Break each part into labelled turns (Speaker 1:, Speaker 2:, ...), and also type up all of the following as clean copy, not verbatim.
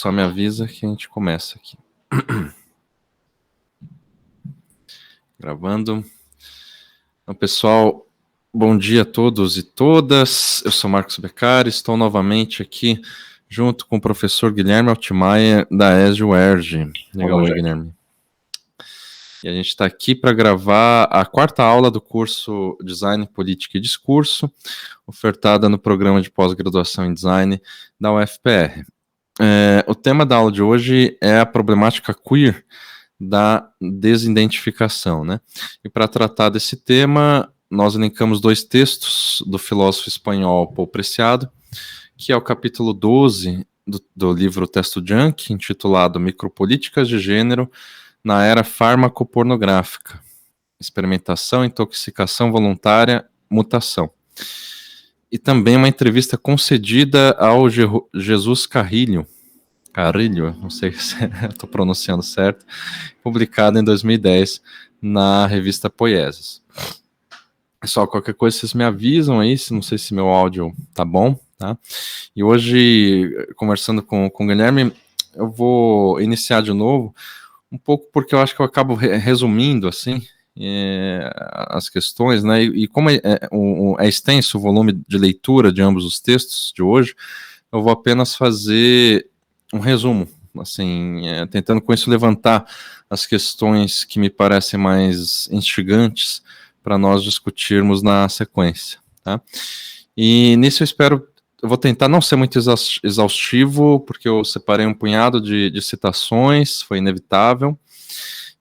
Speaker 1: Só me avisa que a gente começa aqui. Gravando. Então, pessoal, bom dia a todos e todas. Eu sou Marcos Beccari, estou novamente aqui junto com o professor Guilherme Altmayer, da ESG-UERJ. Legal, oi, Guilherme. E a gente está aqui para gravar a quarta aula do curso Design, Política e Discurso, ofertada no programa de pós-graduação em Design da UFPR. O tema da aula de hoje é a problemática queer da desidentificação, né? E para tratar desse tema, nós elencamos dois textos do filósofo espanhol Paul Preciado, que é o capítulo 12 do livro Texto Junk, intitulado Micropolíticas de Gênero na Era Farmacopornográfica, Experimentação, Intoxicação Voluntária, Mutação. E também uma entrevista concedida ao Jesus Carrilho, não sei se estou pronunciando certo, publicada em 2010 na revista Poieses. Pessoal, qualquer coisa vocês me avisam aí, não sei se meu áudio tá bom, tá? E hoje, conversando com o Guilherme, eu vou iniciar de novo, um pouco porque eu acho que eu acabo resumindo, assim, as questões, né? E como é extenso o volume de leitura de ambos os textos de hoje, eu vou apenas fazer um resumo, assim, tentando com isso levantar as questões que me parecem mais instigantes para nós discutirmos na sequência, tá? E nisso eu vou tentar não ser muito exaustivo, porque eu separei um punhado de citações, foi inevitável.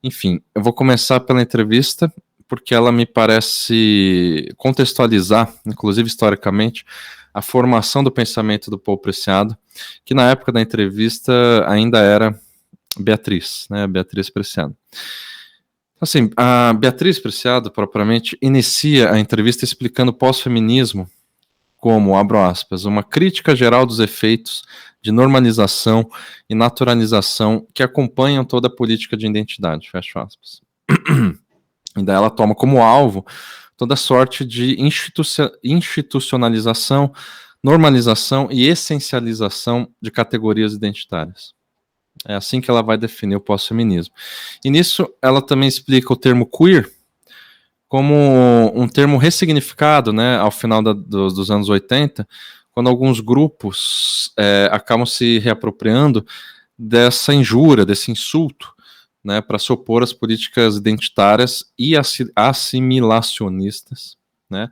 Speaker 1: Enfim, eu vou começar pela entrevista, porque ela me parece contextualizar, inclusive historicamente, a formação do pensamento do Paul Preciado, que na época da entrevista ainda era Beatriz, né, Beatriz Preciado. Assim, a Beatriz Preciado, propriamente, inicia a entrevista explicando o pós-feminismo como, abro aspas, uma crítica geral dos efeitos de normalização e naturalização que acompanham toda a política de identidade, fecho aspas. E daí ela toma como alvo toda sorte de institucionalização, normalização e essencialização de categorias identitárias. É assim que ela vai definir o pós-feminismo. E nisso ela também explica o termo queer como um termo ressignificado, né, ao final dos anos 80, quando alguns grupos acabam se reapropriando dessa injúria, desse insulto, né, para se opor às políticas identitárias e assimilacionistas, né,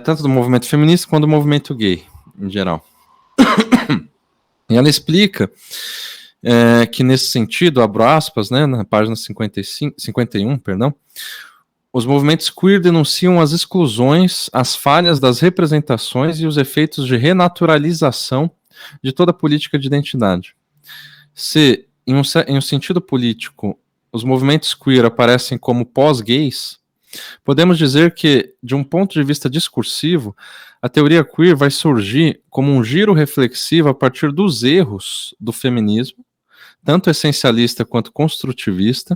Speaker 1: tanto do movimento feminista quanto do movimento gay, em geral. E ela explica que nesse sentido, abro aspas, né, na página 51, os movimentos queer denunciam as exclusões, as falhas das representações e os efeitos de renaturalização de toda a política de identidade. Se, em um sentido político, os movimentos queer aparecem como pós-gays, podemos dizer que, de um ponto de vista discursivo, a teoria queer vai surgir como um giro reflexivo a partir dos erros do feminismo, tanto essencialista quanto construtivista,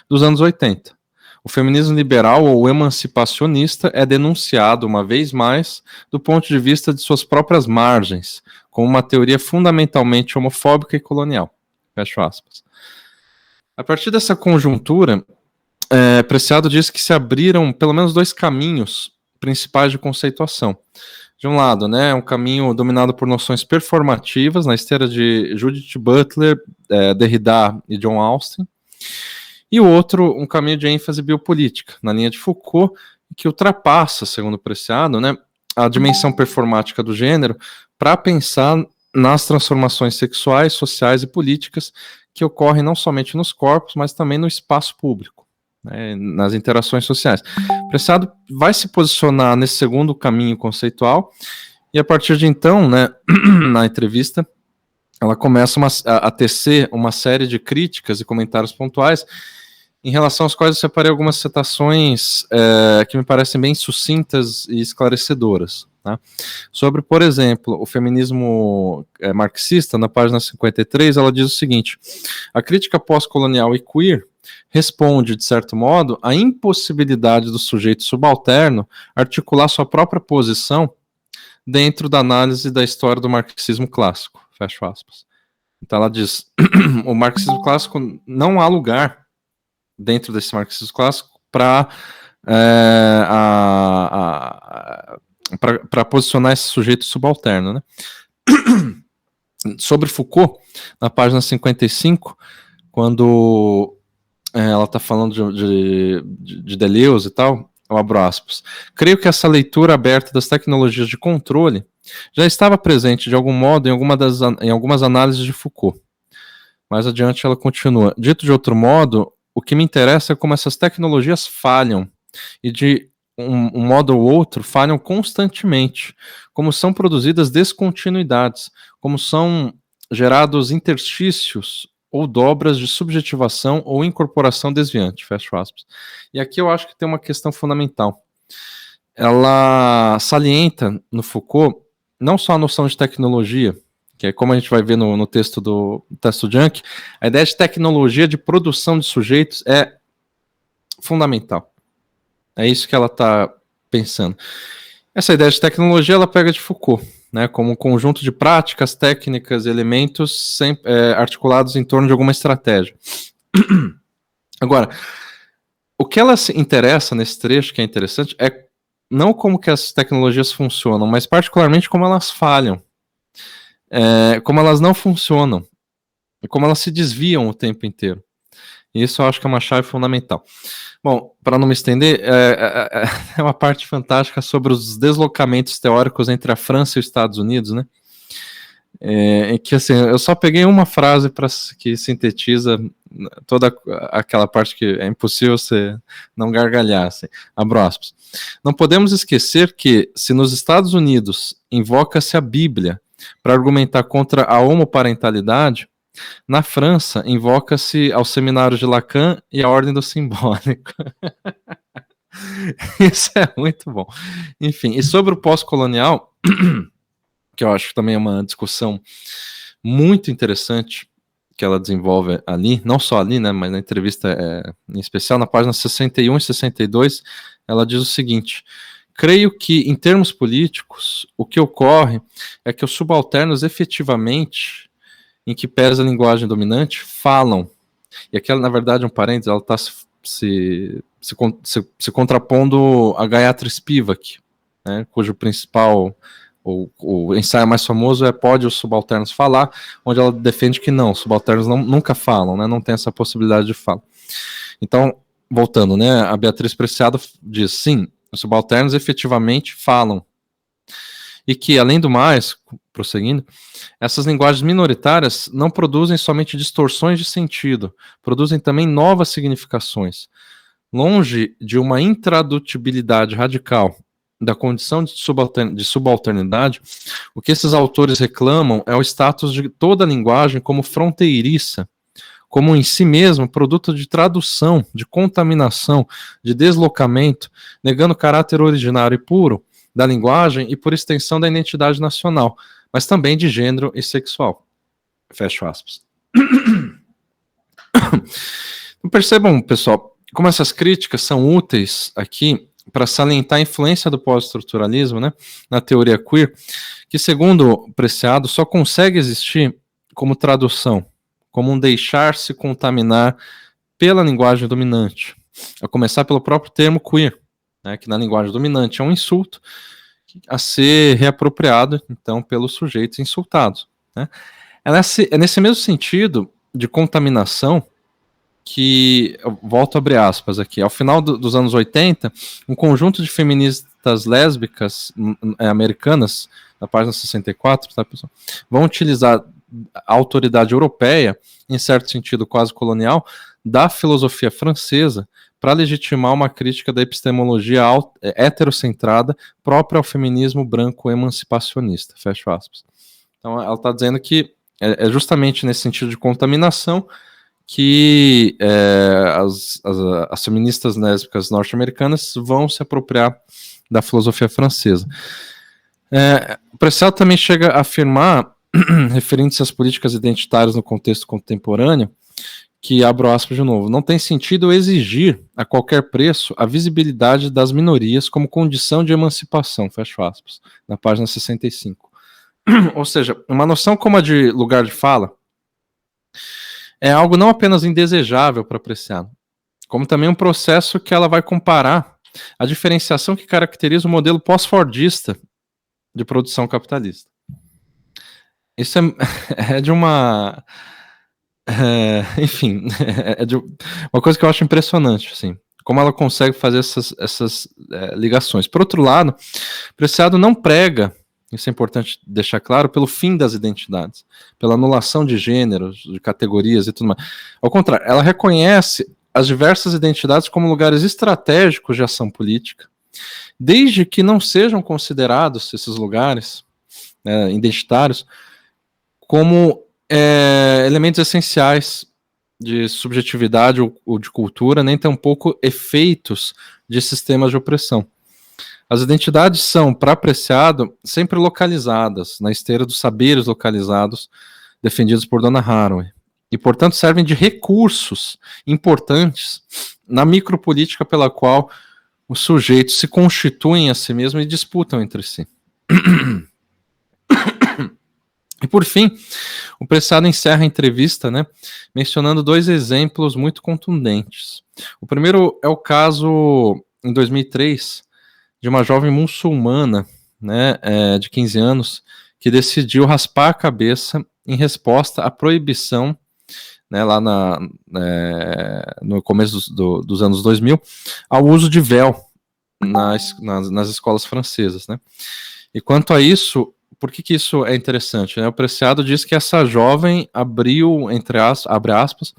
Speaker 1: dos anos 80. O feminismo liberal ou emancipacionista é denunciado, uma vez mais, do ponto de vista de suas próprias margens, como uma teoria fundamentalmente homofóbica e colonial. Fecho aspas. A partir dessa conjuntura, Preciado diz que se abriram pelo menos dois caminhos principais de conceituação. De um lado, né, um caminho dominado por noções performativas, na esteira de Judith Butler, Derrida e John Austin, e o outro, um caminho de ênfase biopolítica, na linha de Foucault, que ultrapassa, segundo Preciado, né, a dimensão performática do gênero para pensar nas transformações sexuais, sociais e políticas que ocorrem não somente nos corpos, mas também no espaço público, né, nas interações sociais. Preciado vai se posicionar nesse segundo caminho conceitual, e a partir de então, né, na entrevista, ela começa a tecer uma série de críticas e comentários pontuais, em relação aos quais eu separei algumas citações que me parecem bem sucintas e esclarecedoras. Tá? Sobre, por exemplo, o feminismo marxista, na página 53, ela diz o seguinte: a crítica pós-colonial e queer responde, de certo modo, à impossibilidade do sujeito subalterno articular sua própria posição dentro da análise da história do marxismo clássico. Fecho aspas. Então ela diz, o marxismo clássico não há lugar dentro desse marxismo clássico para para posicionar esse sujeito subalterno, né? Sobre Foucault, na página 55, quando ela está falando de Deleuze e tal, eu abro aspas. Creio que essa leitura aberta das tecnologias de controle já estava presente de algum modo em algumas análises de Foucault. Mais adiante ela continua. Dito de outro modo, o que me interessa é como essas tecnologias falham, e de um modo ou outro falham constantemente, como são produzidas descontinuidades, como são gerados interstícios ou dobras de subjetivação ou incorporação desviante, fecha aspas. E aqui eu acho que tem uma questão fundamental. Ela salienta no Foucault não só a noção de tecnologia, que é como a gente vai ver no texto do Junk, a ideia de tecnologia de produção de sujeitos é fundamental. É isso que ela está pensando. Essa ideia de tecnologia ela pega de Foucault, né, como um conjunto de práticas, técnicas, elementos articulados em torno de alguma estratégia. Agora, o que ela se interessa nesse trecho, que é interessante, é não como que as tecnologias funcionam, mas particularmente como elas falham, como elas não funcionam, e como elas se desviam o tempo inteiro. Isso eu acho que é uma chave fundamental. Bom, para não me estender, é uma parte fantástica sobre os deslocamentos teóricos entre a França e os Estados Unidos, né? Que assim, eu só peguei uma frase que sintetiza toda aquela parte que é impossível você não gargalhar. Assim. Abro aspas. Não podemos esquecer que, se nos Estados Unidos invoca-se a Bíblia para argumentar contra a homoparentalidade, na França, invoca-se ao seminário de Lacan e a ordem do simbólico. Isso é muito bom. Enfim, e sobre o pós-colonial, que eu acho que também é uma discussão muito interessante que ela desenvolve ali, não só ali, né, mas na entrevista em especial, na página 61 e 62, ela diz o seguinte: creio que, em termos políticos, o que ocorre é que os subalternos efetivamente, em que pesa a linguagem dominante, falam. E aqui, na verdade, um parênteses, ela está se contrapondo a Gayatri Spivak, né, cujo principal, o ensaio mais famoso é Pode os Subalternos Falar, onde ela defende que não, os subalternos nunca falam, né, não tem essa possibilidade de fala. Então, voltando, né, a Beatriz Preciado diz, sim, os subalternos efetivamente falam. E que, além do mais, prosseguindo, essas linguagens minoritárias não produzem somente distorções de sentido, produzem também novas significações. Longe de uma intradutibilidade radical da condição de subalternidade, o que esses autores reclamam é o status de toda a linguagem como fronteiriça, como em si mesmo produto de tradução, de contaminação, de deslocamento, negando o caráter originário e puro da linguagem e, por extensão, da identidade nacional, mas também de gênero e sexual. Fecho aspas. Percebam, pessoal, como essas críticas são úteis aqui para salientar a influência do pós-estruturalismo, né, na teoria queer, que, segundo Preciado, só consegue existir como tradução, como um deixar-se contaminar pela linguagem dominante, a começar pelo próprio termo queer, né, que na linguagem dominante é um insulto a ser reapropriado, então, pelos sujeitos insultados. Né. É nesse mesmo sentido de contaminação que, eu volto a abrir aspas aqui, ao final dos anos 80, um conjunto de feministas lésbicas americanas, na página 64, tá, pessoal, vão utilizar a autoridade europeia, em certo sentido quase colonial, da filosofia francesa para legitimar uma crítica da epistemologia heterocentrada própria ao feminismo branco emancipacionista, fecha aspas. Então ela está dizendo que é justamente nesse sentido de contaminação que as feministas lésbicas norte-americanas vão se apropriar da filosofia francesa. O Preciado também chega a afirmar, referindo-se às políticas identitárias no contexto contemporâneo, que, abro aspas de novo, não tem sentido exigir, a qualquer preço, a visibilidade das minorias como condição de emancipação, fecho aspas, na página 65. Ou seja, uma noção como a de lugar de fala, é algo não apenas indesejável para Preciado, como também um processo que ela vai comparar a diferenciação que caracteriza o modelo pós-fordista de produção capitalista. Isso é de uma... enfim, é de uma coisa que eu acho impressionante, assim, como ela consegue fazer essas ligações. Por outro lado, Preciado não prega, isso é importante deixar claro, pelo fim das identidades, pela anulação de gêneros, de categorias e tudo mais. Ao contrário, ela reconhece as diversas identidades como lugares estratégicos de ação política, desde que não sejam considerados esses lugares identitários como elementos essenciais de subjetividade ou de cultura, nem tampouco efeitos de sistemas de opressão. As identidades são, para Preciado, sempre localizadas, na esteira dos saberes localizados defendidos por Donna Haraway, e, portanto, servem de recursos importantes na micropolítica pela qual os sujeitos se constituem a si mesmos e disputam entre si. E, por fim, o Preciado encerra a entrevista, mencionando 2 exemplos muito contundentes. O primeiro é o caso, em 2003, de uma jovem muçulmana, de 15 anos, que decidiu raspar a cabeça em resposta à proibição, lá no começo dos anos 2000, ao uso de véu nas escolas francesas. E quanto a isso, por que isso é interessante? O Preciado diz que essa jovem abriu, abre aspas,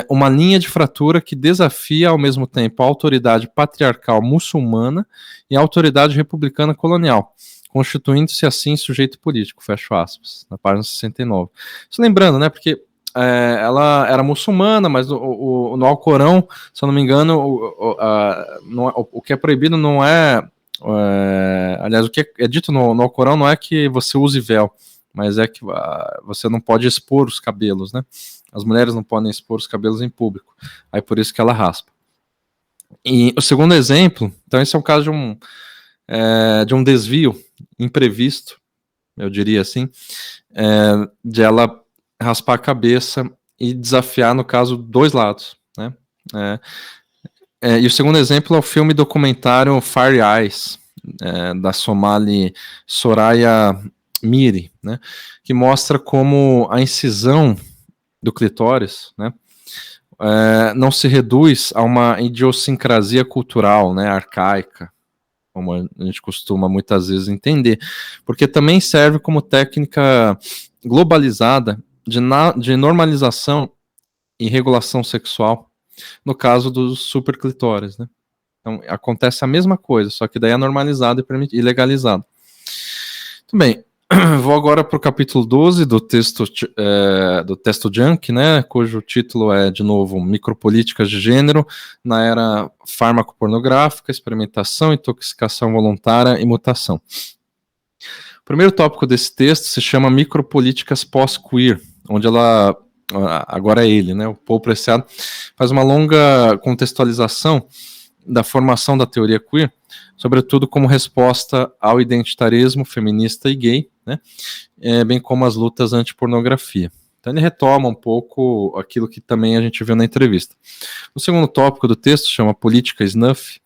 Speaker 1: uma linha de fratura que desafia ao mesmo tempo a autoridade patriarcal muçulmana e a autoridade republicana colonial, constituindo-se assim sujeito político, fecho aspas, na página 69. Isso lembrando, porque ela era muçulmana, mas no Alcorão, se eu não me engano, o que é proibido não é... aliás, o que é dito no Alcorão não é que você use véu, mas é que você não pode expor os cabelos, As mulheres não podem expor os cabelos em público. Aí por isso que ela raspa. E o segundo exemplo, então esse é um caso de um desvio imprevisto, eu diria assim, de ela raspar a cabeça e desafiar, no caso, 2 lados, e o segundo exemplo é o filme documentário Fire Eyes, da somali Soraya Miri, que mostra como a incisão do clitóris, não se reduz a uma idiosincrasia cultural, arcaica, como a gente costuma muitas vezes entender, porque também serve como técnica globalizada de normalização e regulação sexual, no caso dos superclitóris, Então, acontece a mesma coisa, só que daí é normalizado e legalizado. Muito bem, vou agora para o capítulo 12 do texto Junk, cujo título é, de novo, Micropolíticas de Gênero na Era Fármaco-Pornográfica, Experimentação, Intoxicação Voluntária e Mutação. O primeiro tópico desse texto se chama Micropolíticas Pós-Queer, onde agora é ele, o Paul Preciado, faz uma longa contextualização da formação da teoria queer, sobretudo como resposta ao identitarismo feminista e gay, bem como as lutas anti-pornografia. Então ele retoma um pouco aquilo que também a gente viu na entrevista. O segundo tópico do texto chama Política Snuff.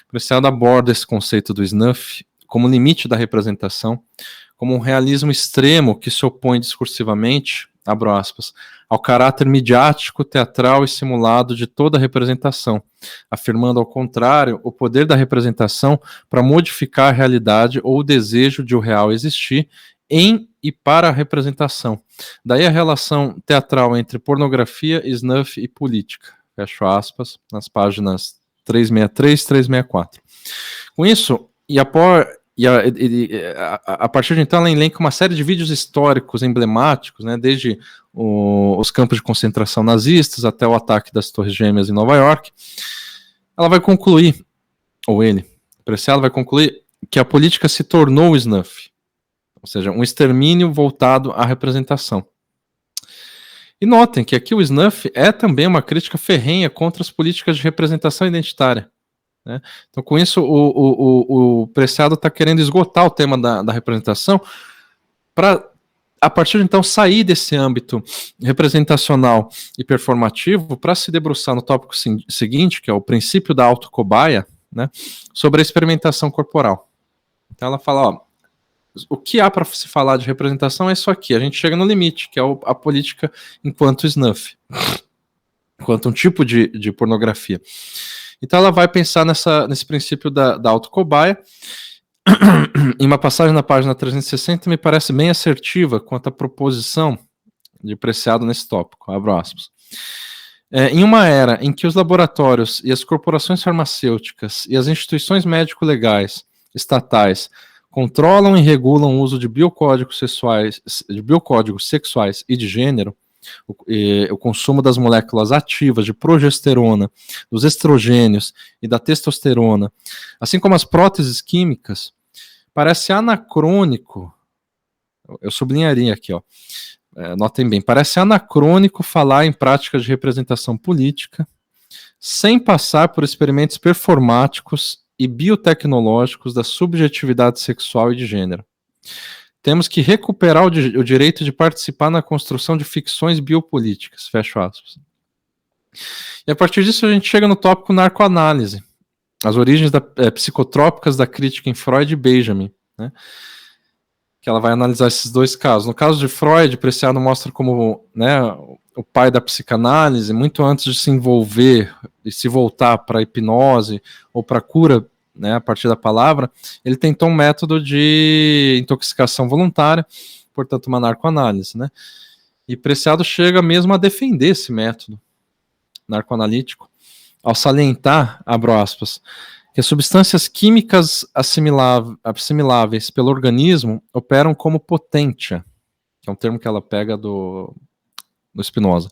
Speaker 1: Preciado aborda esse conceito do snuff como limite da representação, como um realismo extremo que se opõe discursivamente, abro aspas, ao caráter midiático, teatral e simulado de toda representação, afirmando, ao contrário, o poder da representação para modificar a realidade ou o desejo de o real existir em e para a representação. Daí a relação teatral entre pornografia, snuff e política. Fecho aspas, nas páginas 363 e 364. Com isso, a partir de então ela elenca uma série de vídeos históricos emblemáticos, desde os campos de concentração nazistas até o ataque das Torres Gêmeas em Nova York. Ela vai concluir, Preciado vai concluir que a política se tornou o snuff, ou seja, um extermínio voltado à representação. E notem que aqui o snuff é também uma crítica ferrenha contra as políticas de representação identitária. Então, com isso, o Preciado está querendo esgotar o tema da representação para a partir de então, sair desse âmbito representacional e performativo para se debruçar no tópico seguinte, que é o princípio da autocobaia, né, sobre a experimentação corporal. Então ela fala, ó, o que há para se falar de representação é isso aqui, a gente chega no limite, que é a política enquanto snuff, enquanto um tipo de pornografia. Então ela vai pensar nesse princípio da autocobaia. Em uma passagem na página 360 me parece bem assertiva quanto à proposição de Preciado nesse tópico, abro aspas. Em uma era em que os laboratórios e as corporações farmacêuticas e as instituições médico-legais estatais controlam e regulam o uso de biocódigos sexuais e de gênero, o consumo das moléculas ativas de progesterona, dos estrogênios e da testosterona, assim como as próteses químicas, parece anacrônico, eu sublinharia aqui, ó, notem bem, parece anacrônico falar em práticas de representação política sem passar por experimentos performáticos e biotecnológicos da subjetividade sexual e de gênero. Temos que recuperar o direito de participar na construção de ficções biopolíticas, fecho aspas. E a partir disso a gente chega no tópico narcoanálise, as origens psicotrópicas da crítica em Freud e Benjamin, né, que ela vai analisar esses dois casos. No caso de Freud, Preciado mostra como, né, o pai da psicanálise, muito antes de se envolver e se voltar para a hipnose ou para a cura, né, a partir da palavra, ele tentou um método de intoxicação voluntária, portanto uma narcoanálise, né? E Preciado chega mesmo a defender esse método narcoanalítico, ao salientar, abro aspas, que as substâncias químicas assimiláveis pelo organismo operam como potentia, que é um termo que ela pega do Spinoza.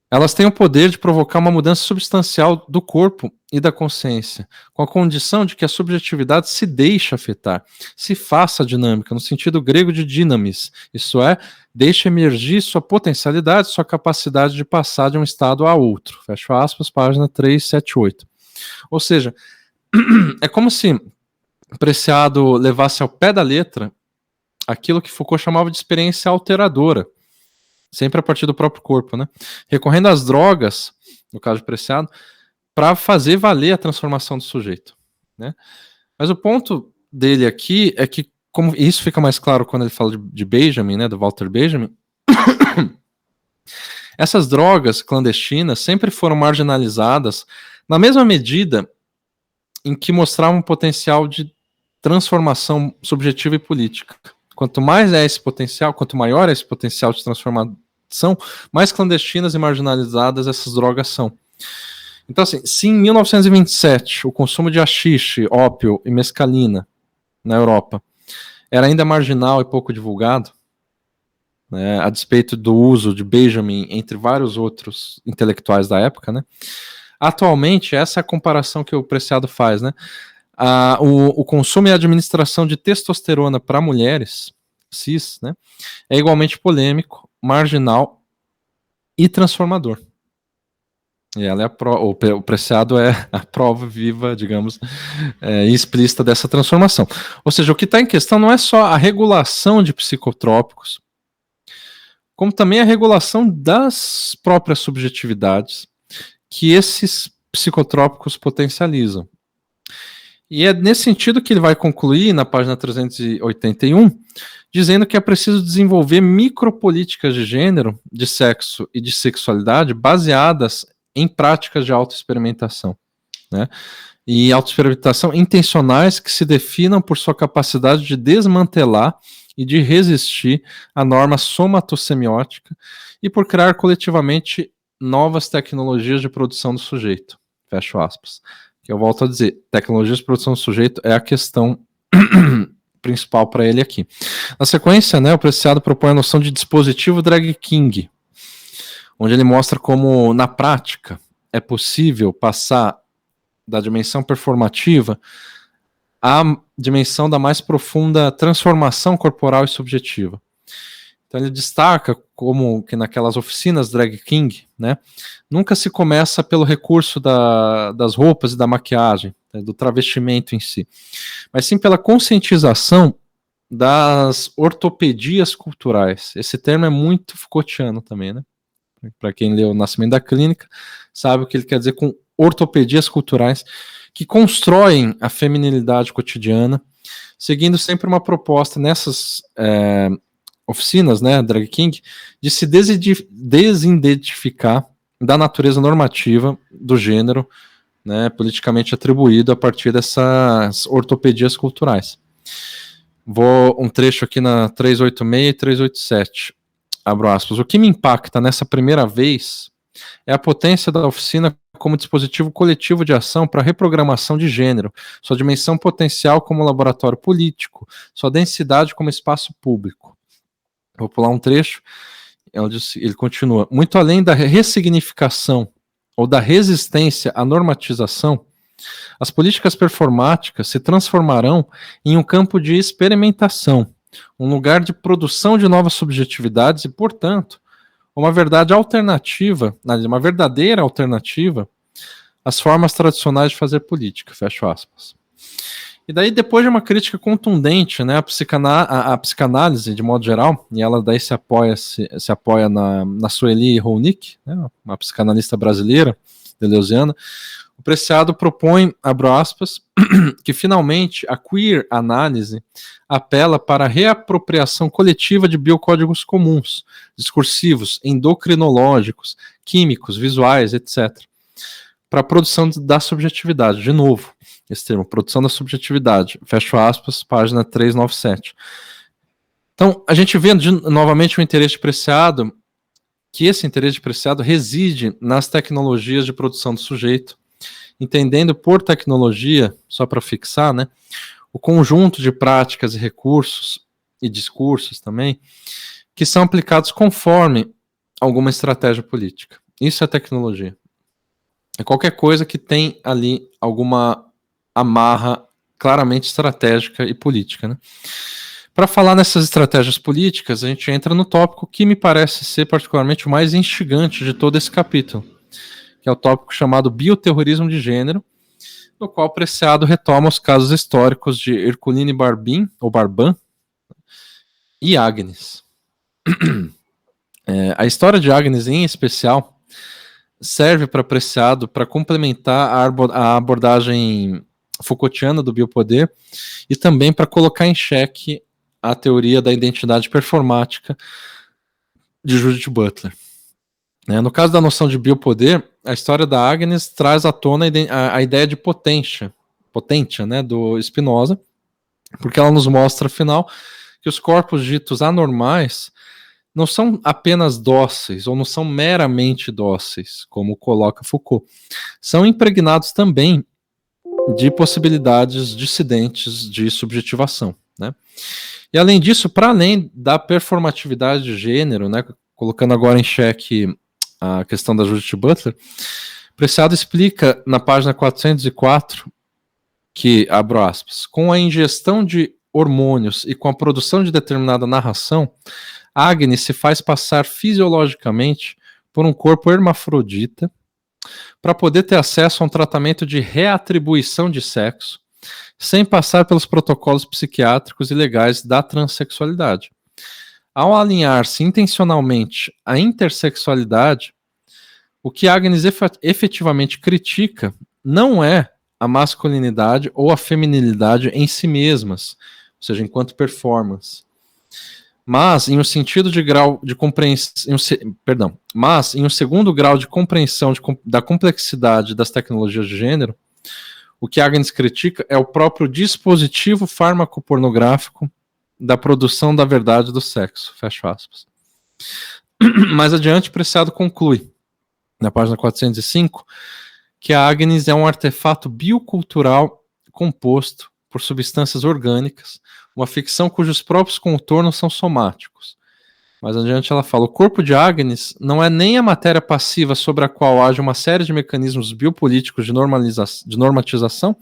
Speaker 1: Elas têm o poder de provocar uma mudança substancial do corpo e da consciência, com a condição de que a subjetividade se deixe afetar, se faça dinâmica, no sentido grego de dynamis, isto é, deixe emergir sua potencialidade, sua capacidade de passar de um estado a outro. Fecho aspas, página 378. Ou seja, é como se Preciado levasse ao pé da letra aquilo que Foucault chamava de experiência alteradora, sempre a partir do próprio corpo, né? Recorrendo às drogas, no caso de Preciado, para fazer valer a transformação do sujeito, né? Mas o ponto dele aqui é que, como isso fica mais claro quando ele fala de Benjamin, né, do Walter Benjamin, essas drogas clandestinas sempre foram marginalizadas na mesma medida em que mostravam um potencial de transformação subjetiva e política. Quanto mais é esse potencial, quanto maior é esse potencial de transformação, mais clandestinas e marginalizadas essas drogas são. Então, assim, se em 1927 o consumo de haxixe, ópio e mescalina na Europa era ainda marginal e pouco divulgado, né, a despeito do uso de Benjamin entre vários outros intelectuais da época, né, atualmente essa é a comparação que o Preciado faz, né, o consumo e a administração de testosterona para mulheres cis, né, é igualmente polêmico, marginal e transformador. E ela é o Preciado é a prova viva, digamos, e explícita dessa transformação. Ou seja, o que está em questão não é só a regulação de psicotrópicos, como também a regulação das próprias subjetividades que esses psicotrópicos potencializam. E é nesse sentido que ele vai concluir, na página 381, dizendo que é preciso desenvolver micropolíticas de gênero, de sexo e de sexualidade baseadas em práticas de autoexperimentação, né? E autoexperimentação intencionais que se definam por sua capacidade de desmantelar e de resistir à norma somatosemiótica e por criar coletivamente novas tecnologias de produção do sujeito. Fecho aspas. Que eu volto a dizer, tecnologias de produção do sujeito é a questão principal para ele aqui. Na sequência, né, o Preciado propõe a noção de dispositivo drag king, onde ele mostra como, na prática, é possível passar da dimensão performativa à dimensão da mais profunda transformação corporal e subjetiva. Então ele destaca como que naquelas oficinas drag king, né, nunca se começa pelo recurso das roupas e da maquiagem, né, do travestimento em si, mas sim pela conscientização das ortopedias culturais. Esse termo é muito Foucaultiano também, né? Para quem leu O Nascimento da Clínica, sabe o que ele quer dizer com ortopedias culturais, que constroem a feminilidade cotidiana, seguindo sempre uma proposta nessas oficinas, né, Drag King, de se desidentificar da natureza normativa do gênero, né, politicamente atribuído a partir dessas ortopedias culturais. Vou um trecho aqui na 386 e 387. Abro aspas. O que me impacta nessa primeira vez é a potência da oficina como dispositivo coletivo de ação para reprogramação de gênero, sua dimensão potencial como laboratório político, sua densidade como espaço público. Vou pular um trecho. Ele continua. Muito além da ressignificação ou da resistência à normatização, as políticas performáticas se transformarão em um campo de experimentação, um lugar de produção de novas subjetividades e, portanto, uma verdade alternativa, uma verdadeira alternativa às formas tradicionais de fazer política, fecho aspas. E daí, depois de uma crítica contundente, né, a psicanálise, de modo geral, e ela daí se apoia na Sueli Rounik, né, uma psicanalista brasileira, deleuziana, o Preciado propõe, abro aspas, que finalmente a queer análise apela para a reapropriação coletiva de biocódigos comuns, discursivos, endocrinológicos, químicos, visuais, etc., para a produção da subjetividade. De novo, esse termo, produção da subjetividade, fecho aspas, página 397. Então, a gente vê novamente o interesse de Preciado, que esse interesse de Preciado reside nas tecnologias de produção do sujeito, entendendo por tecnologia, só para fixar, né, o conjunto de práticas e recursos, e discursos também, que são aplicados conforme alguma estratégia política. Isso é tecnologia. É qualquer coisa que tem ali alguma amarra claramente estratégica e política, né? Para falar nessas estratégias políticas, a gente entra no tópico que me parece ser particularmente o mais instigante de todo esse capítulo, que é o tópico chamado bioterrorismo de gênero, no qual Preciado retoma os casos históricos de Herculine Barbin, ou Barban, e Agnes. A história de Agnes, em especial, serve para Preciado para complementar a abordagem Foucaultiana do biopoder e também para colocar em xeque a teoria da identidade performática de Judith Butler. No caso da noção de biopoder, a história da Agnes traz à tona a ideia de potência, né, do Spinoza, porque ela nos mostra, afinal, que os corpos ditos anormais não são apenas dóceis, ou não são meramente dóceis, como coloca Foucault. São impregnados também de possibilidades dissidentes de subjetivação, né? E além disso, para além da performatividade de gênero, né, colocando agora em xeque a questão da Judith Butler, Preciado explica na página 404 que, abro aspas, com a ingestão de hormônios e com a produção de determinada narração, Agnes se faz passar fisiologicamente por um corpo hermafrodita para poder ter acesso a um tratamento de reatribuição de sexo, sem passar pelos protocolos psiquiátricos e legais da transexualidade. Ao alinhar-se intencionalmente à intersexualidade, o que Agnes efetivamente critica não é a masculinidade ou a feminilidade em si mesmas, ou seja, enquanto performance, mas em um sentido de grau de compreensão, mas em um segundo grau de compreensão da complexidade das tecnologias de gênero, o que Agnes critica é o próprio dispositivo farmacopornográfico da produção da verdade do sexo, fecho aspas. Mais adiante, Preciado conclui, na página 405, que a Agnes é um artefato biocultural composto por substâncias orgânicas, uma ficção cujos próprios contornos são somáticos. Mais adiante ela fala, o corpo de Agnes não é nem a matéria passiva sobre a qual age uma série de mecanismos biopolíticos de normatização,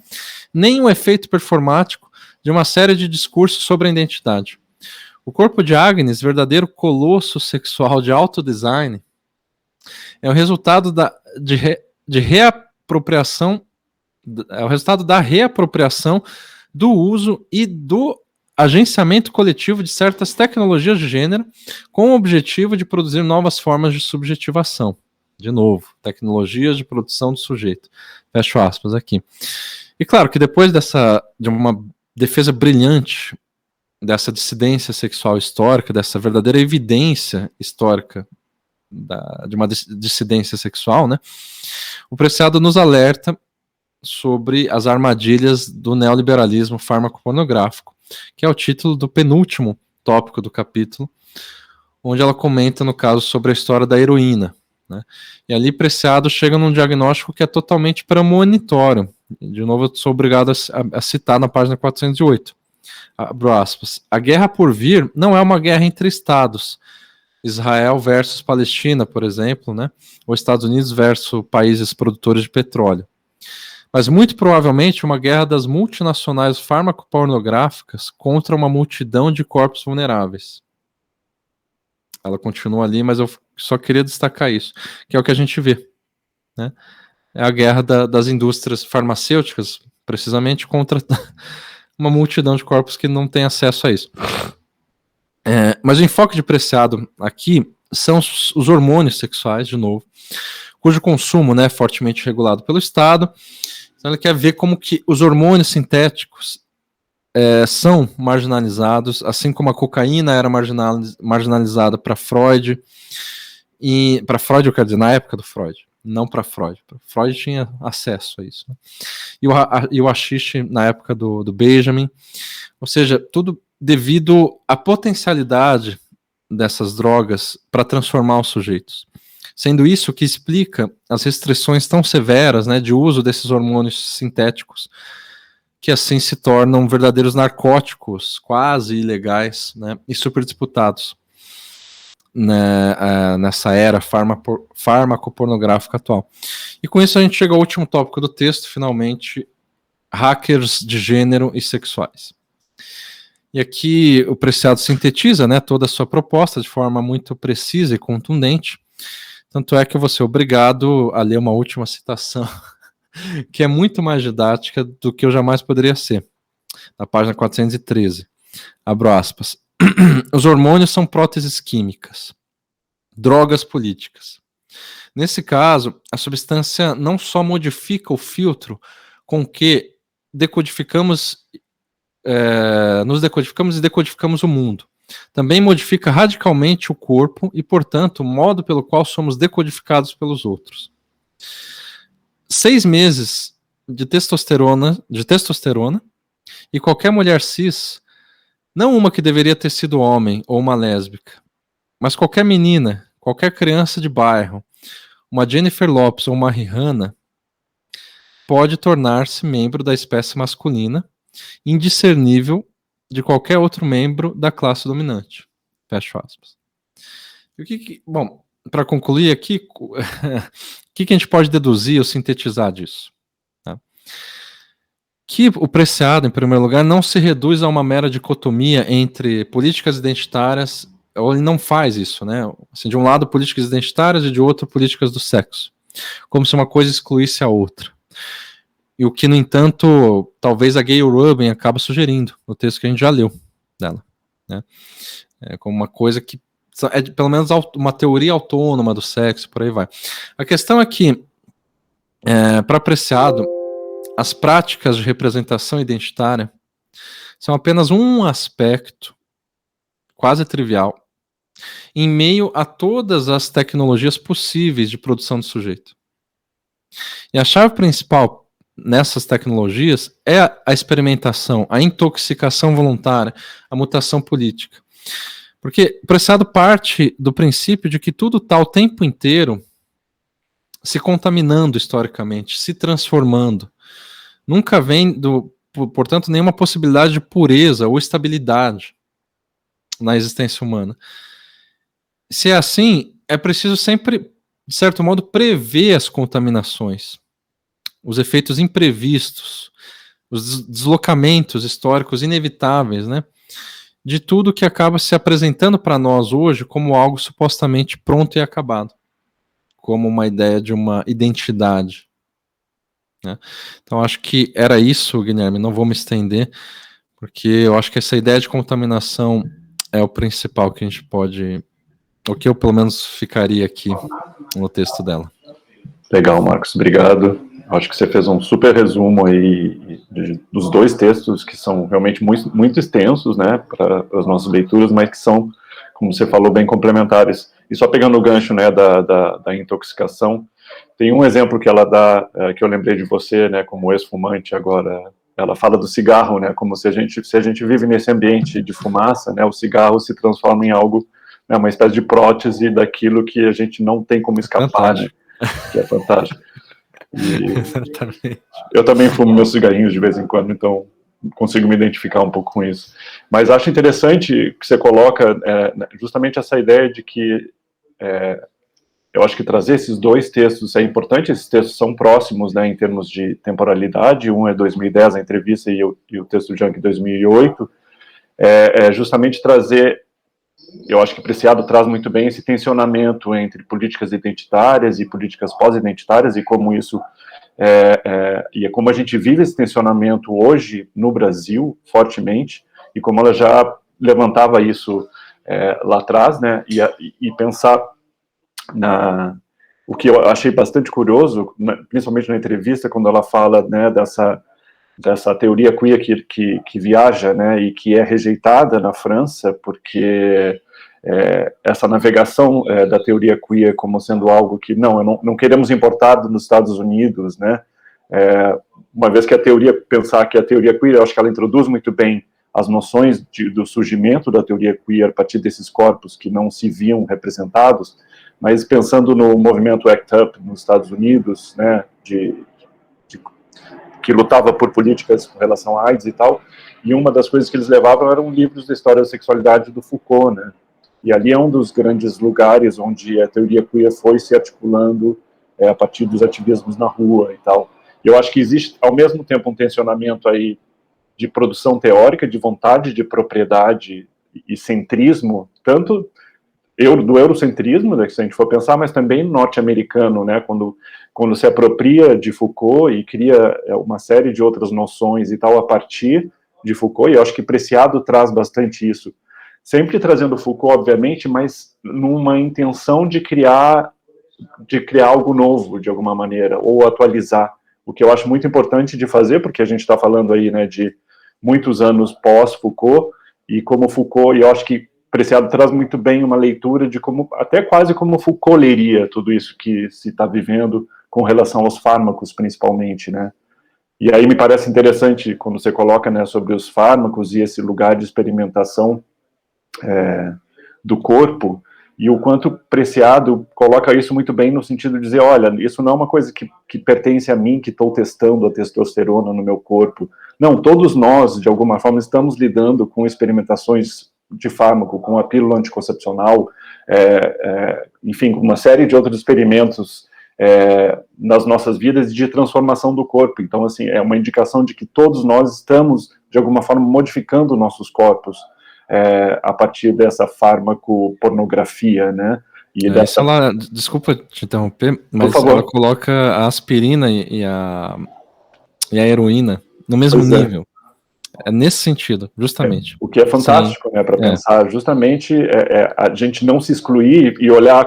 Speaker 1: nem o efeito performático de uma série de discursos sobre a identidade. O corpo de Agnes, verdadeiro colosso sexual de autodesign, é o resultado da reapropriação do uso e do agenciamento coletivo de certas tecnologias de gênero com o objetivo de produzir novas formas de subjetivação. De novo, tecnologias de produção do sujeito. Fecho aspas aqui. E claro que depois de uma defesa brilhante dessa dissidência sexual histórica, dessa verdadeira evidência histórica de uma dissidência sexual, né, o Preciado nos alerta sobre as armadilhas do neoliberalismo fármaco-pornográfico, que é o título do penúltimo tópico do capítulo, onde ela comenta, no caso, sobre a história da heroína. Né? E ali Preciado chega num diagnóstico que é totalmente premonitório. De novo, eu sou obrigado a citar na página 408. Abro aspas. A guerra por vir não é uma guerra entre estados. Israel versus Palestina, por exemplo, né? Ou Estados Unidos versus países produtores de petróleo. Mas muito provavelmente uma guerra das multinacionais farmacopornográficas contra uma multidão de corpos vulneráveis. Ela continua ali, mas eu só queria destacar isso, que é o que a gente vê. Né? É a guerra das indústrias farmacêuticas, precisamente contra uma multidão de corpos que não tem acesso a isso. Mas o enfoque de Preciado aqui são os hormônios sexuais, de novo, cujo consumo, né, é fortemente regulado pelo Estado. Então ele quer ver como que os hormônios sintéticos são marginalizados, assim como a cocaína era marginalizada para Freud, e para Freud, eu quero dizer, na época do Freud, não para Freud. Freud tinha acesso a isso. Né? E o haxixe na época do Benjamin, ou seja, tudo devido à potencialidade dessas drogas para transformar os sujeitos. Sendo isso que explica as restrições tão severas, né, de uso desses hormônios sintéticos, que assim se tornam verdadeiros narcóticos, quase ilegais, né, e super disputados, né, nessa era farmacopornográfica atual. E com isso a gente chega ao último tópico do texto, finalmente, hackers de gênero e sexuais. E aqui o Preciado sintetiza, né, toda a sua proposta de forma muito precisa e contundente. Tanto é que eu vou ser obrigado a ler uma última citação, que é muito mais didática do que eu jamais poderia ser. Na página 413. Abro aspas. Os hormônios são próteses químicas, drogas políticas. Nesse caso, a substância não só modifica o filtro com que nos decodificamos e decodificamos o mundo. Também modifica radicalmente o corpo e, portanto, o modo pelo qual somos decodificados pelos outros. 6 meses de testosterona e qualquer mulher cis, não uma que deveria ter sido homem ou uma lésbica, mas qualquer menina, qualquer criança de bairro, uma Jennifer Lopez ou uma Rihanna, pode tornar-se membro da espécie masculina, indiscernível de qualquer outro membro da classe dominante. Fecho aspas. Bom, para concluir aqui, o que a gente pode deduzir ou sintetizar disso? Tá? Que o Preciado, em primeiro lugar, não se reduz a uma mera dicotomia entre políticas identitárias, ou ele não faz isso, né? Assim, de um lado, políticas identitárias e de outro, políticas do sexo. Como se uma coisa excluísse a outra. E o que, no entanto, talvez a Gayle Rubin acaba sugerindo no texto que a gente já leu dela. Né? Como uma coisa que é pelo menos uma teoria autônoma do sexo, por aí vai. A questão é que, para Preciado, as práticas de representação identitária são apenas um aspecto quase trivial em meio a todas as tecnologias possíveis de produção do sujeito. E a chave principal nessas tecnologias é a experimentação, a intoxicação voluntária, a mutação política. Porque o Preciado parte do princípio de que tudo está o tempo inteiro se contaminando historicamente, se transformando. Nunca vem, portanto, nenhuma possibilidade de pureza ou estabilidade na existência humana. Se é assim, é preciso sempre, de certo modo, prever as contaminações, os efeitos imprevistos, os deslocamentos históricos inevitáveis, né? De tudo que acaba se apresentando para nós hoje como algo supostamente pronto e acabado, como uma ideia de uma identidade. Né? Então acho que era isso, Guilherme, não vou me estender, porque eu acho que essa ideia de contaminação é o principal que a gente pode, o que eu pelo menos ficaria aqui no texto dela.
Speaker 2: Legal, Marcos, obrigado. Acho que você fez um super resumo aí dos dois textos, que são realmente muito, muito extensos, né, para as nossas leituras, mas que são, como você falou, bem complementares. E só pegando o gancho, né, da intoxicação, tem um exemplo que ela dá, que eu lembrei de você, né, como ex-fumante agora. Ela fala do cigarro, né, como se a gente vive nesse ambiente de fumaça, né, o cigarro se transforma em algo, né, uma espécie de prótese daquilo que a gente não tem como escapar, né, que é fantástico.
Speaker 1: Exatamente.
Speaker 2: Eu também fumo meus cigarrinhos de vez em quando, então consigo me identificar um pouco com isso. Mas acho interessante que você coloca justamente essa ideia de que eu acho que trazer esses dois textos é importante. Esses textos são próximos, né, em termos de temporalidade. Um é 2010, a entrevista, e o texto de Jung, 2008. Justamente trazer, eu acho que Preciado traz muito bem esse tensionamento entre políticas identitárias e políticas pós-identitárias, e como isso e é como a gente vive esse tensionamento hoje no Brasil, fortemente, e como ela já levantava isso lá atrás, né, e pensar o que eu achei bastante curioso, principalmente na entrevista, quando ela fala, né, dessa teoria queer que viaja, né, e que é rejeitada na França, porque essa navegação da teoria queer como sendo algo que, não queremos importado nos Estados Unidos, né, uma vez que a teoria, pensar que a teoria queer, eu acho que ela introduz muito bem as noções do surgimento da teoria queer a partir desses corpos que não se viam representados, mas pensando no movimento ACT UP nos Estados Unidos, né, que lutava por políticas com relação à AIDS e tal, e uma das coisas que eles levavam eram livros da história da sexualidade do Foucault, né, e ali é um dos grandes lugares onde a teoria queer foi se articulando a partir dos ativismos na rua e tal. E eu acho que existe, ao mesmo tempo, um tensionamento aí de produção teórica, de vontade de propriedade e centrismo, tanto do eurocentrismo, né, se a gente for pensar, mas também norte-americano, né, quando se apropria de Foucault e cria uma série de outras noções e tal a partir de Foucault, e eu acho que Preciado traz bastante isso, sempre trazendo Foucault, obviamente, mas numa intenção de criar algo novo, de alguma maneira, ou atualizar, o que eu acho muito importante de fazer, porque a gente está falando aí, né, de muitos anos pós-Foucault, e como Foucault, e eu acho que Preciado traz muito bem uma leitura de como, até quase como Foucault leria tudo isso que se está vivendo com relação aos fármacos, principalmente, né? E aí me parece interessante quando você coloca, né, sobre os fármacos e esse lugar de experimentação do corpo, e o quanto Preciado coloca isso muito bem no sentido de dizer, olha, isso não é uma coisa que pertence a mim, que estou testando a testosterona no meu corpo. Não, todos nós, de alguma forma, estamos lidando com experimentações de fármaco, com a pílula anticoncepcional, enfim, com uma série de outros experimentos nas nossas vidas de transformação do corpo. Então, assim, é uma indicação de que todos nós estamos, de alguma forma, modificando nossos corpos a partir dessa fármaco-pornografia, né?
Speaker 1: E dessa... ela, desculpa te interromper, mas ela coloca a aspirina e a heroína no mesmo nível. É nesse sentido, justamente.
Speaker 2: O que é fantástico, né, para pensar justamente a gente não se excluir e olhar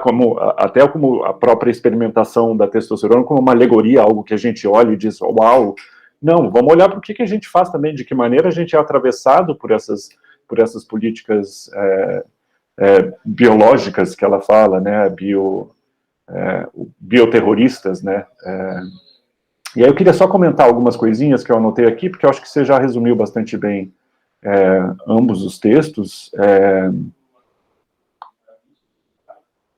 Speaker 2: até como a própria experimentação da testosterona como uma alegoria, algo que a gente olha e diz, uau, não, vamos olhar para o que a gente faz também, de que maneira a gente é atravessado por essas políticas biológicas que ela fala, né, bioterroristas, né, e aí eu queria só comentar algumas coisinhas que eu anotei aqui, porque eu acho que você já resumiu bastante bem ambos os textos.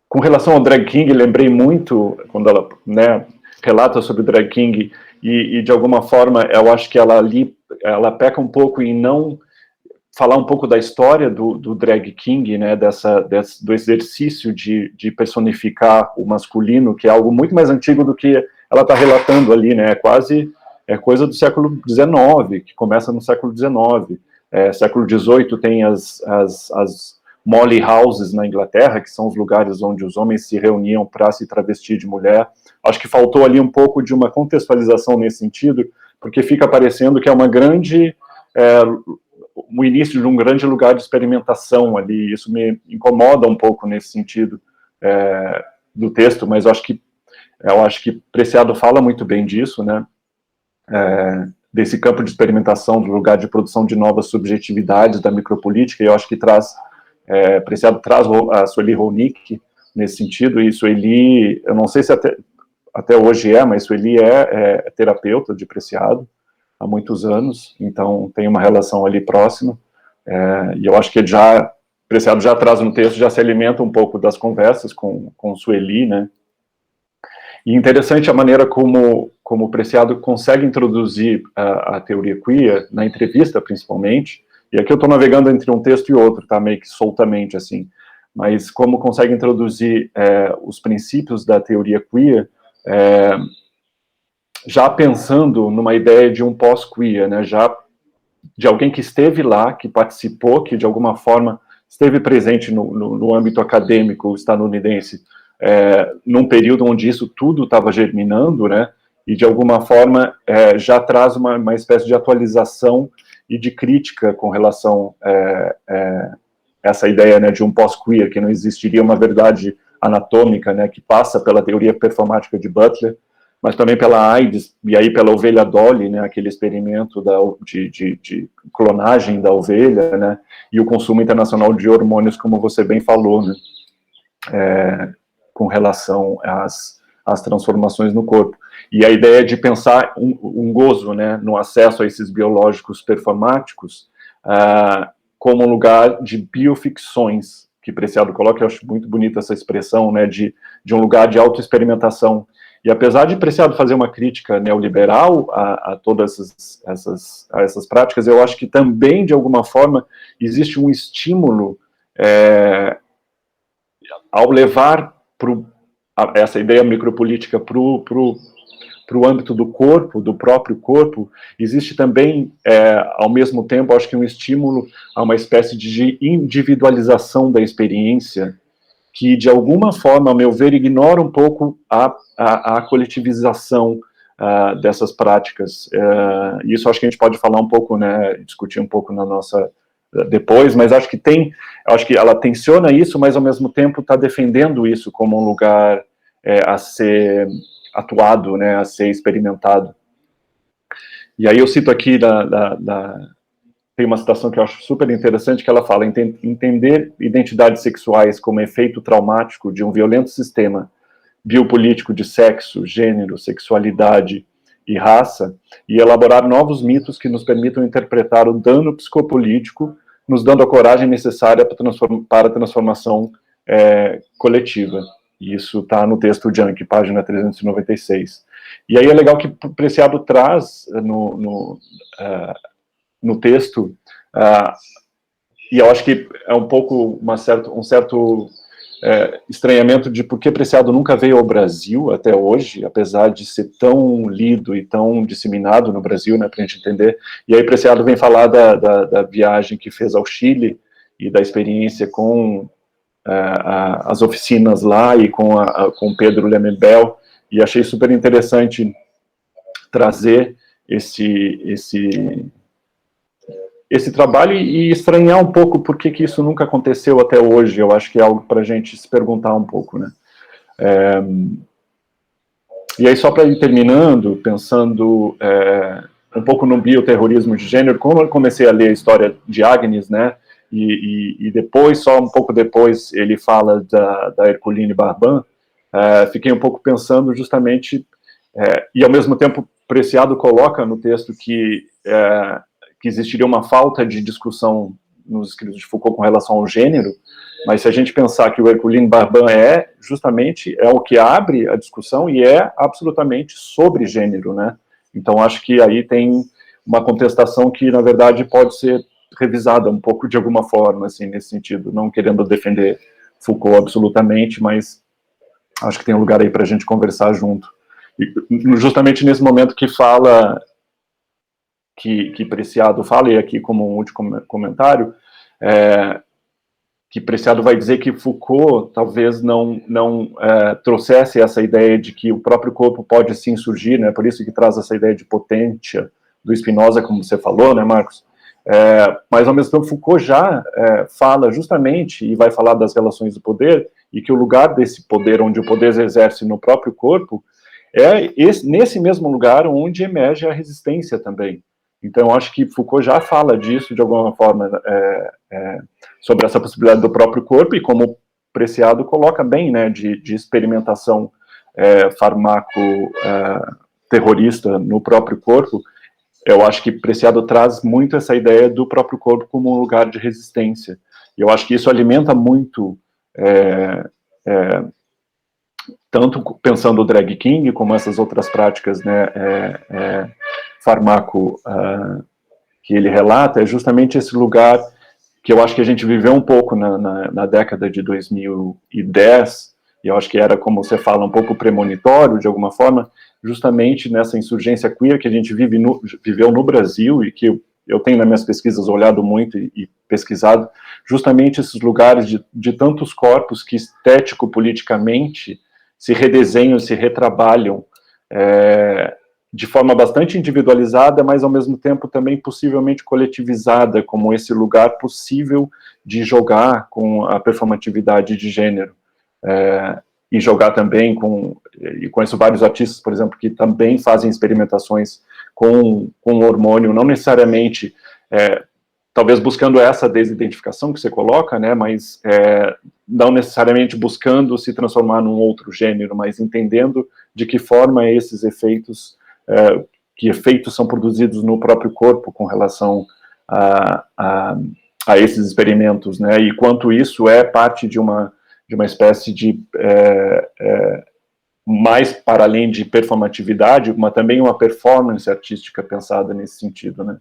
Speaker 2: Com relação ao Drag King, lembrei muito, quando ela, né, relata sobre o Drag King, e de alguma forma eu acho que ela peca um pouco em não falar um pouco da história do Drag King, né, do exercício de personificar o masculino, que é algo muito mais antigo do que ela está relatando ali, né, é coisa do século XIX, que começa no século XIX. Século XVIII tem as Molly Houses na Inglaterra, que são os lugares onde os homens se reuniam para se travestir de mulher. Acho que faltou ali um pouco de uma contextualização nesse sentido, porque fica parecendo que é uma grande o início de um grande lugar de experimentação ali. Isso me incomoda um pouco nesse sentido do texto, mas eu acho que Preciado fala muito bem disso, né? Desse campo de experimentação, do lugar de produção de novas subjetividades da micropolítica, e eu acho que Preciado traz a Sueli Ronick nesse sentido, e Sueli, eu não sei se até hoje mas Sueli é terapeuta de Preciado há muitos anos, então tem uma relação ali próxima, e eu acho que Preciado já traz no texto, já se alimenta um pouco das conversas com Sueli, né? E interessante a maneira como o Preciado consegue introduzir a teoria queer, na entrevista principalmente, e aqui eu estou navegando entre um texto e outro, tá, meio que soltamente, assim, mas como consegue introduzir os princípios da teoria queer, já pensando numa ideia de um pós-queer, né, já de alguém que esteve lá, que participou, que de alguma forma esteve presente no âmbito acadêmico estadunidense, num período onde isso tudo estava germinando, né, e de alguma forma já traz uma espécie de atualização e de crítica com relação a essa ideia, né, de um pós-queer, que não existiria uma verdade anatômica, né, que passa pela teoria performática de Butler, mas também pela AIDS, e aí pela ovelha Dolly, né, aquele experimento de clonagem da ovelha, né, e o consumo internacional de hormônios, como você bem falou, né, com relação às transformações no corpo. E a ideia de pensar um gozo, né, no acesso a esses biológicos performáticos, como um lugar de bioficções, que Preciado coloca, eu acho muito bonita essa expressão, né, de um lugar de autoexperimentação. E apesar de Preciado fazer uma crítica neoliberal a todas essas práticas, eu acho que também, de alguma forma, existe um estímulo ao levar essa ideia micropolítica para o âmbito do corpo, do próprio corpo, existe também, ao mesmo tempo, acho que um estímulo a uma espécie de individualização da experiência, que, de alguma forma, a meu ver, ignora um pouco a coletivização dessas práticas. Isso acho que a gente pode falar um pouco, né, discutir um pouco na nossa depois, mas acho que ela tensiona isso, mas ao mesmo tempo está defendendo isso como um lugar a ser atuado, né, a ser experimentado. E aí eu cito aqui tem uma citação que eu acho super interessante, que ela fala: entender identidades sexuais como efeito traumático de um violento sistema biopolítico de sexo, gênero, sexualidade e raça, e elaborar novos mitos que nos permitam interpretar o dano psicopolítico, nos dando a coragem necessária para a transformação coletiva. E isso está no texto Junk, página 396. E aí é legal que o Preciado traz no texto, e eu acho que é um pouco um certo estranhamento de por que Preciado nunca veio ao Brasil até hoje, apesar de ser tão lido e tão disseminado no Brasil, né, para a gente entender. E aí Preciado vem falar da viagem que fez ao Chile e da experiência com as oficinas lá e com Pedro Lemebel, e achei super interessante trazer esse trabalho e estranhar um pouco por que isso nunca aconteceu até hoje. Eu acho que é algo para a gente se perguntar um pouco, né? E aí, só para ir terminando, pensando um pouco no bioterrorismo de gênero, como eu comecei a ler a história de Agnes, né, e depois, só um pouco depois, ele fala da Herculine Barban, fiquei um pouco pensando justamente, e ao mesmo tempo Preciado coloca no texto que existiria uma falta de discussão nos escritos de Foucault com relação ao gênero, mas se a gente pensar que o Herculine Barban justamente o que abre a discussão e é absolutamente sobre gênero, né? Então acho que aí tem uma contestação que, na verdade, pode ser revisada um pouco de alguma forma, assim, nesse sentido, não querendo defender Foucault absolutamente, mas acho que tem um lugar aí para a gente conversar junto. E justamente nesse momento que fala, que Preciado fala, e aqui como um último comentário, que Preciado vai dizer que Foucault talvez não trouxesse essa ideia de que o próprio corpo pode sim surgir, né? Por isso que traz essa ideia de potência do Spinoza, como você falou, né, Marcos? Mas, ao mesmo tempo, Foucault já fala justamente, e vai falar das relações do poder, e que o lugar desse poder, onde o poder se exerce no próprio corpo, nesse mesmo lugar onde emerge a resistência também. Então, eu acho que Foucault já fala disso, de alguma forma, sobre essa possibilidade do próprio corpo, e como Preciado coloca bem, né, de experimentação farmaco-terrorista no próprio corpo. Eu acho que Preciado traz muito essa ideia do próprio corpo como um lugar de resistência. E eu acho que isso alimenta muito, tanto pensando o drag king, como essas outras práticas, né, farmaco que ele relata, é justamente esse lugar que eu acho que a gente viveu um pouco na década de 2010, e eu acho que era, como você fala, um pouco premonitório, de alguma forma, justamente nessa insurgência queer que a gente viveu no Brasil, e que eu tenho nas minhas pesquisas olhado muito e pesquisado, justamente esses lugares de tantos corpos que estético-politicamente se redesenham, se retrabalham, de forma bastante individualizada, mas ao mesmo tempo também possivelmente coletivizada, como esse lugar possível de jogar com a performatividade de gênero. E jogar também e conheço vários artistas, por exemplo, que também fazem experimentações com hormônio, não necessariamente, talvez buscando essa desidentificação que você coloca, né, mas não necessariamente buscando se transformar num outro gênero, mas entendendo de que forma esses efeitos, que efeitos são produzidos no próprio corpo com relação a esses experimentos, né, e quanto isso é parte de uma espécie de mais para além de performatividade, mas também uma performance artística pensada nesse sentido, né.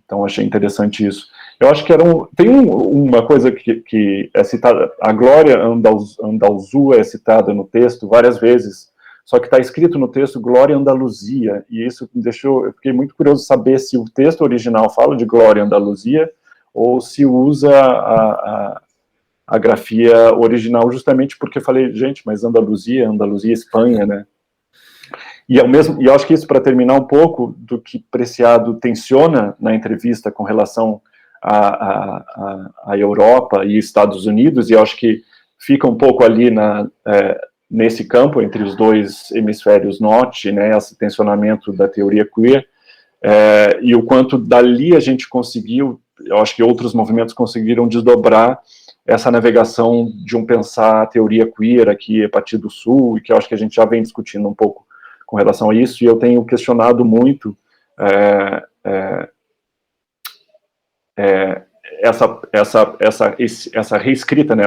Speaker 2: Então achei interessante isso. Eu acho que tem uma coisa que é citada, a Glória Andalzu é citada no texto várias vezes, só que está escrito no texto Glória Andaluzia, e isso me eu fiquei muito curioso de saber se o texto original fala de Glória Andaluzia, ou se usa a grafia original, justamente porque eu falei, gente, mas Andaluzia, Espanha, né? E eu acho que isso, para terminar um pouco do que Preciado tensiona na entrevista com relação à Europa e Estados Unidos, e eu acho que fica um pouco ali nesse campo entre os dois hemisférios norte, né, esse tensionamento da teoria queer, e o quanto dali a gente conseguiu, eu acho que outros movimentos conseguiram desdobrar essa navegação de pensar a teoria queer aqui a partir do Sul, e que eu acho que a gente já vem discutindo um pouco com relação a isso, e eu tenho questionado muito essa reescrita, né,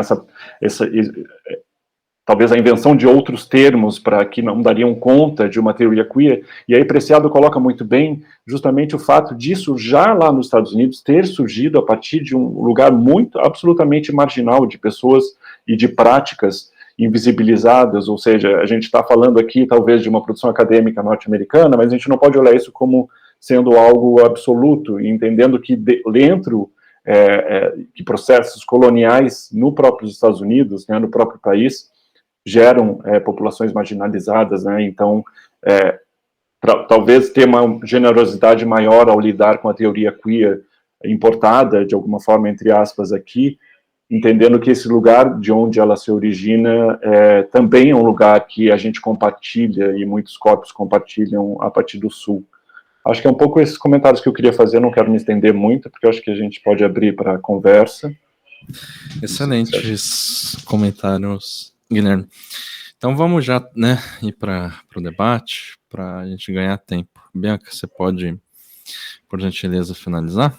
Speaker 2: talvez a invenção de outros termos para que não dariam conta de uma teoria queer, e aí Preciado coloca muito bem justamente o fato disso já lá nos Estados Unidos ter surgido a partir de um lugar absolutamente marginal de pessoas e de práticas invisibilizadas, ou seja, a gente está falando aqui talvez de uma produção acadêmica norte-americana, mas a gente não pode olhar isso como sendo algo absoluto, entendendo que dentro que processos coloniais no próprio Estados Unidos, né, no próprio país, geram populações marginalizadas, né, então talvez ter uma generosidade maior ao lidar com a teoria queer importada, de alguma forma, entre aspas, aqui, entendendo que esse lugar de onde ela se origina também é um lugar que a gente compartilha e muitos corpos compartilham a partir do Sul. Acho que é um pouco esses comentários que eu queria fazer, não quero me estender muito, porque eu acho que a gente pode abrir para a conversa.
Speaker 1: Excelentes comentários, Guilherme. Então vamos já, né, ir para o debate, para a gente ganhar tempo. Bianca, você pode, por gentileza, finalizar?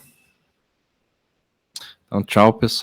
Speaker 1: Então, tchau, pessoal.